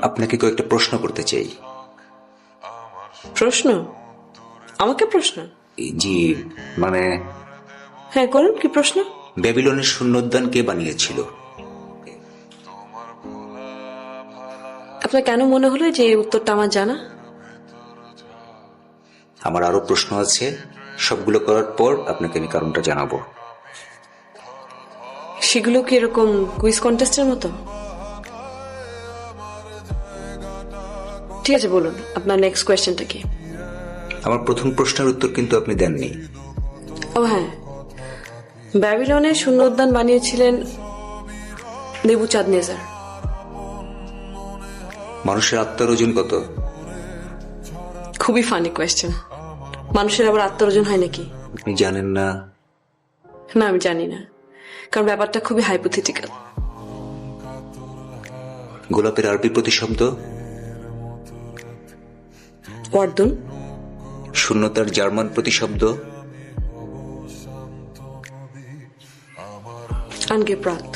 আপনাকে কয়েকটা প্রশ্ন করতে চাই। প্রশ্ন? আমাকে প্রশ্ন? জি, মানে হ্যাঁ করুন, কি প্রশ্ন? ব্যাবিলনের শূন্যোদ্যান কে বানিয়েছিল? আপনার কেন মনে হলো যে এই উত্তরটা আমার জানা? আমার আরো প্রশ্ন আছে, সবগুলো করার পর আপনাকে আমি কারণটা জানাবো। সেগুলো কি এরকম কুইজ কন্টেস্টের মতো? ঠিক আছে, বলুন আপনার নেক্সট কোয়েশ্চেনটা কি? আমার প্রথম প্রশ্নের উত্তর কিন্তু আপনি দেননি। ও হ্যাঁ, ব্যাবিলনের শূন্য উদ্যান বানিয়েছিলেন নেবুচাঁদনেজার। মানুষের আত্মার ওজন কত? খুবই ফানি কোয়েশ্চেন। মানুষের আবার আত্মার ওজন হয় নাকি? আপনি জানেন না? না, আমি জানি না, কারণ ব্যাপারটা খুবই হাইপোথেটিক্যাল। গোলাপের আরবি প্রতিশব্দ? অর্দুন। শূন্যতার জার্মান প্রতিশব্দ? আনগেপ্রাত।